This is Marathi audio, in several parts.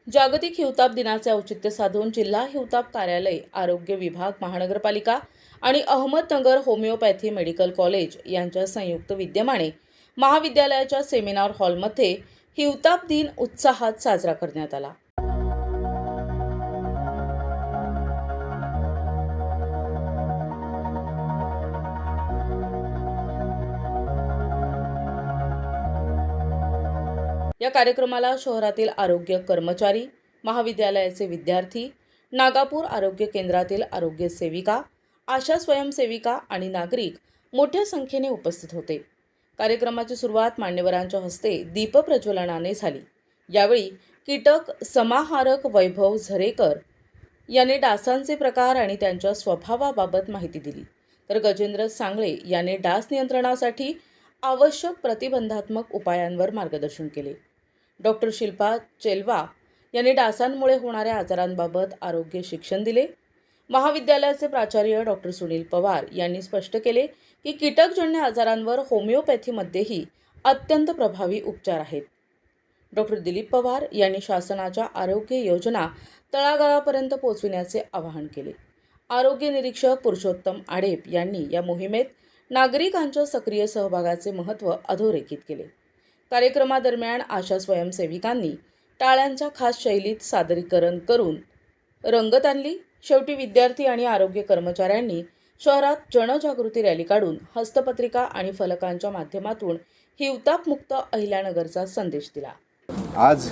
जागतिक हिवताप दिनाचे औचित्य साधून जिल्हा हिवताप कार्यालय, आरोग्य विभाग, महानगरपालिका आणि अहमदनगर होमिओपॅथी मेडिकल कॉलेज यांच्या संयुक्त विद्यमाने महाविद्यालयाच्या सेमिनार हॉलमध्ये हिवताप दिन उत्साहात साजरा करण्यात आला। या कार्यक्रमाला शहरातील आरोग्य कर्मचारी, महाविद्यालयाचे विद्यार्थी, नागापूर आरोग्य केंद्रातील आरोग्य सेविका, आशा स्वयंसेविका आणि नागरिक मोठ्या संख्येने उपस्थित होते। कार्यक्रमाची सुरुवात मान्यवरांच्या हस्ते दीपप्रज्वलनाने झाली। यावेळी कीटक समाहारक वैभव झरेकर यांनी डासांचे प्रकार आणि त्यांच्या स्वभावाबाबत माहिती दिली, तर गजेंद्र सांगळे यांनी डास नियंत्रणासाठी आवश्यक प्रतिबंधात्मक उपायांवर मार्गदर्शन केले। डॉक्टर शिल्पा चेलवा यांनी डासांमुळे होणाऱ्या आजारांबाबत आरोग्य शिक्षण दिले। महाविद्यालयाचे प्राचार्य डॉक्टर सुनील पवार यांनी स्पष्ट केले की कीटकजन्य आजारांवर होमिओपॅथीमध्येही अत्यंत प्रभावी उपचार आहेत। डॉक्टर दिलीप पवार यांनी शासनाच्या आरोग्य योजना तळागाळापर्यंत पोहोचविण्याचे आवाहन केले। आरोग्य निरीक्षक पुरुषोत्तम आडेप यांनी या मोहिमेत नागरिकांच्या सक्रिय सहभागाचे महत्त्व अधोरेखित केले। कार्यक्रमादरम्यान आशा स्वयंसेविकांनी टाळ्यांच्या खास शैलीत सादरीकरण करून रंगत आणली। शेवटी विद्यार्थी आणि आरोग्य कर्मचाऱ्यांनी शहरात जनजागृती रॅली काढून हस्तपत्रिका आणि फलकांच्या माध्यमातून हिवताप मुक्त अहिल्यानगरचा संदेश दिला। आज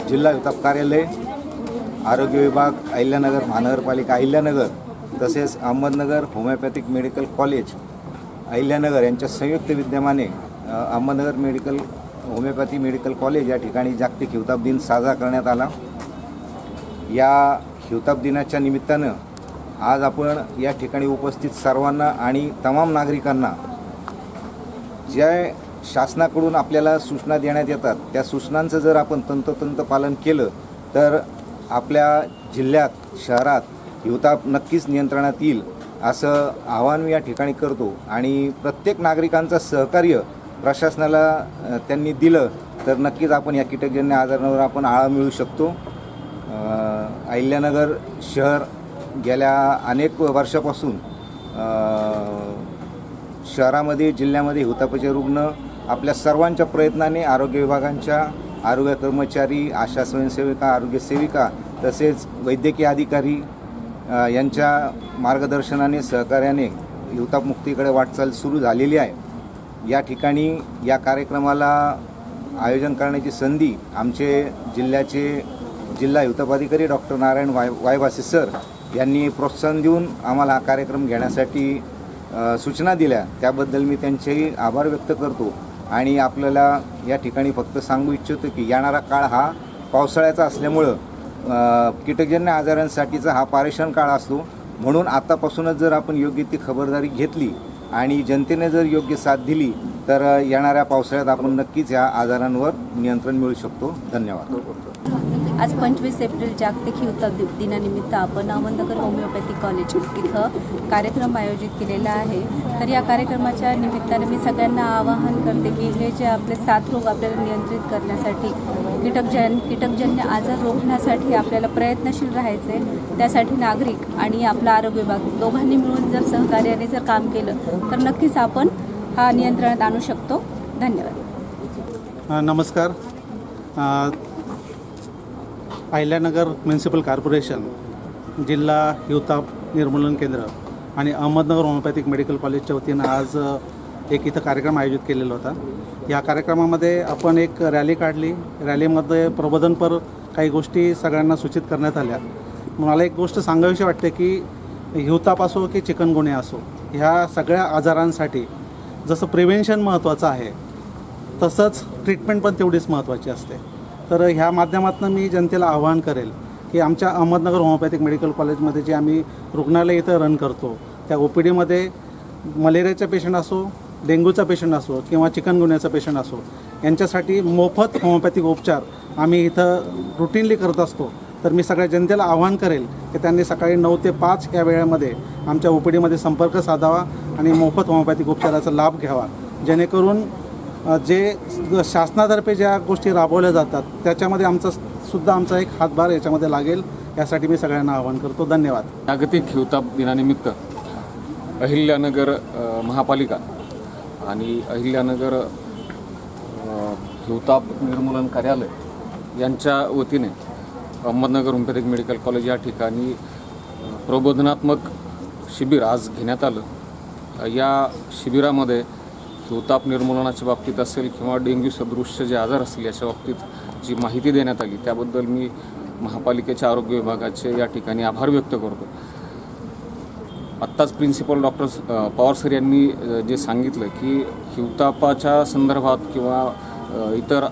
जिल्हा हिवताप कार्यालय, आरोग्य विभाग, अहिल्यानगर, महानगरपालिका अहिल्यानगर तसेच Ahmednagar homeopathic medical college Ahilyanagar यांच्या संयुक्त विद्यमाने अहमदनगर होमिओपॅथी मेडिकल कॉलेज या ठिकाणी जागतिक हिवताप दिन साजरा करण्यात आला। या हिवताप दिनाच्या निमित्तानं आज आपण या ठिकाणी उपस्थित सर्वांना आणि तमाम नागरिकांना ज्या शासनाकडून आपल्याला सूचना देण्यात येतात त्या सूचनांचं जर आपण तंतोतंत पालन केलं तर आपल्या जिल्ह्यात, शहरात हिवताप नक्कीच नियंत्रणात येईल असं आवाहन मी या ठिकाणी करतो। आणि प्रत्येक नागरिकांचं सहकार्य प्रशासनाला त्यांनी दिलं तर नक्कीच आपण या कीटकजन्य आजारांवर आपण आळा मिळवू शकतो। अहिल्यानगर शहर गेल्या अनेक वर्षापासून शहरामध्ये, जिल्ह्यामध्ये हिवतापाचे रुग्ण आपल्या सर्वांच्या प्रयत्नाने आरोग्य विभागांच्या आरोग्य कर्मचारी, आशा स्वयंसेविका, आरोग्य सेविका तसेच वैद्यकीय अधिकारी यांच्या मार्गदर्शनाने, सहकार्याने हिवताप मुक्तीकडे वाटचाल सुरू झालेली आहे। या ठिकाणी या कार्यक्रमाला आयोजन करण्याची संधी आमचे जिल्ह्याचे जिल्हा हिवताप अधिकारी डॉक्टर नारायण वायभासे सर यांनी प्रोत्साहन देऊन आम्हाला हा कार्यक्रम घेण्यासाठी सूचना दिल्या, त्याबद्दल मी त्यांचेही आभार व्यक्त करतो। आणि आपल्याला या ठिकाणी फक्त सांगू इच्छितो की येणारा काळ हा पावसाळ्याचा असल्यामुळं कीटकजन्य आजारांसाठीचा हा पारेषण काळ असतो, म्हणून आतापासूनच जर आपण योग्य ती खबरदारी घेतली आणि जनतेने जर योग्य साथ दिली तर येणाऱ्या पावसाळ्यात आपण नक्कीच या आजारांवर नियंत्रण मिळवू शकतो। धन्यवाद। आज 25 एप्रिल जागतिक हिवताप दिनानिमित्त आपण अहमदनगर होमिओपॅथिक कॉलेज इथं कार्यक्रम आयोजित केलेला आहे। तर या कार्यक्रमाच्या निमित्ताने मी सगळ्यांना आवाहन करते की हे जे आपले 7 रोग आपल्याला नियंत्रित करण्यासाठी, कीटकजन्य आजार रोखण्यासाठी आपल्याला प्रयत्नशील राहायचे। त्यासाठी नागरिक आणि आपला आरोग्य विभाग दोघांनी मिळून जर सहकार्याने जर काम केलं तर नक्कीच आपण हा नियंत्रणात आणू शकतो। धन्यवाद। नमस्कार। अहिल्यानगर म्युनिसिपल कॉर्पोरेशन, जिल्हा हिवताप निर्मूलन केंद्र आणि अहमदनगर होमिओपॅथिक मेडिकल कॉलेजच्या वतीनं आज एक इथं कार्यक्रम आयोजित केलेला होता। या कार्यक्रमामध्ये आपण एक रॅली काढली। रॅलीमध्ये प्रबोधनपर काही गोष्टी सगळ्यांना सूचित करण्यात आल्या। मला एक गोष्ट सांगावीशी वाटते की हिवताप असो की चिकनगुन्या असो, ह्या सगळ्या आजारांसाठी जसं प्रिव्हेन्शन महत्त्वाचं आहे तसंच ट्रीटमेंट पण तेवढीच महत्त्वाची असते। तर ह्या माध्यमातून मी जनतेला आवाहन करेल की आमच्या अहमदनगर होमिओपॅथिक मेडिकल कॉलेजमध्ये जे आम्ही रुग्णालय इथं रन करतो त्या OPDमध्ये मलेरियाचा पेशंट असो, डेंग्यूचा पेशंट असो किंवा चिकनगुन्याचा पेशंट असो, यांच्यासाठी मोफत होमिओपॅथिक उपचार आम्ही इथं रुटीनली करत असतो। तर मी सगळ्या जनतेला आवाहन करेल की त्यांनी सकाळी 9 ते 5 या वेळेमध्ये आमच्या OPDमध्ये संपर्क साधावा आणि मोफत होमिओपॅथिक उपचाराचा लाभ घ्यावा, जेणेकरून जे शासनातर्फे ज्या गोष्टी राबवल्या जातात त्याच्यामध्ये आमचा सुद्धा आमचा एक हातभार याच्यामध्ये लागेल, यासाठी मी सगळ्यांना आवाहन करतो. धन्यवाद. जागतिक हिवताप दिनानिमित्त अहिल्यानगर महापालिका आणि अहिल्यानगर हिवताप निर्मूलन कार्यालय यांच्या वतीने अहमदनगर होमिओपॅथिक मेडिकल कॉलेज या ठिकाणी प्रबोधनात्मक शिबिर आज घेण्यात आलं. या शिबिरामध्ये हिवताप निर्मूलनाच्या बाबतीत असेल किंवा डेंग्यू सदृश्य जे आजार असतील याच्या बाबतीत जी माहिती देण्यात आली त्याबद्दल मी महापालिकेच्या आरोग्य विभागाचे या ठिकाणी आभार व्यक्त करतो. आत्ताच प्रिन्सिपल डॉक्टर पवार सर यांनी जे सांगितलं की हिवतापाच्या संदर्भात किंवा इतर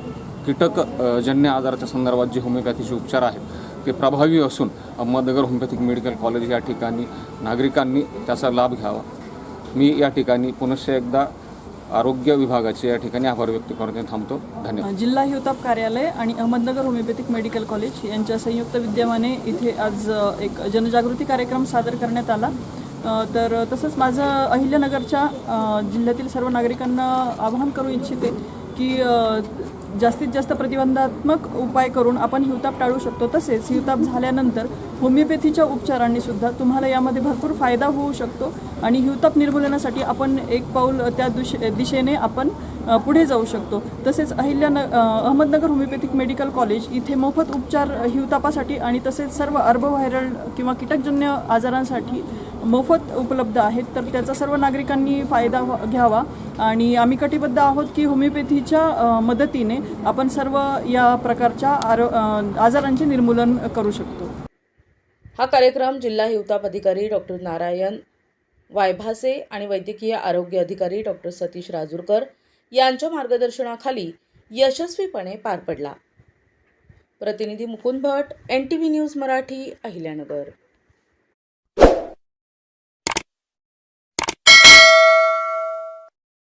कीटकजन्य आजाराच्या संदर्भात जे होमिओपॅथीचे उपचार आहेत ते प्रभावी असून अहमदनगर होमिओपॅथिक मेडिकल कॉलेज या ठिकाणी नागरिकांनी त्याचा लाभ घ्यावा. मी या ठिकाणी पुनश्च एकदा आरोग्य विभागाचे या ठिकाणी आभार व्यक्त करण्यात थांबतो. धन्यवाद. जिल्हा हिवताप कार्यालय आणि अहमदनगर होमिओपॅथिक मेडिकल कॉलेज यांच्या संयुक्त विद्यमाने इथे आज एक जनजागृती कार्यक्रम सादर करण्यात आला. तर तसंच माझं अहिल्यानगरच्या जिल्ह्यातील सर्व नागरिकांना आवाहन करू इच्छिते की जास्तीत जास्त प्रतिबंधात्मक उपाय करून आपण हिवताप टाळू शकतो. तसेच हिवताप झाल्यानंतर होमिओपॅथीच्या उपचारांनी सुद्धा तुम्हाला यामध्ये भरपूर फायदा होऊ शकतो आणि हिवताप निर्मूलनासाठी आपण एक पाऊल त्या दिशेने आपण पुढे जाऊ शकतो. तसेच अहमदनगर होमिओपॅथिक मेडिकल कॉलेज इथे मोफत उपचार हिवतापासाठी आणि तसेच सर्व अर्ब व्हायरल किंवा कीटकजन्य आजारांसाठी मोफत उपलब्ध आहेत. तर त्याचा सर्व नागरिकांनी फायदा घ्यावा आणि आम्ही कटिबद्ध आहोत की होमिओपॅथीच्या मदतीने आपण सर्व या प्रकारच्या आजारांचे निर्मूलन करू शकतो. हा कार्यक्रम जिल्हा हिवताप अधिकारी डॉक्टर नारायण वायभासे आणि वैद्यकीय आरोग्य अधिकारी डॉक्टर सतीश राजूरकर यांच्या मार्गदर्शनाखाली यशस्वीपणे पार पडला. प्रतिनिधी मुकुंद भट, NTV न्यूज मराठी, अहिल्यानगर.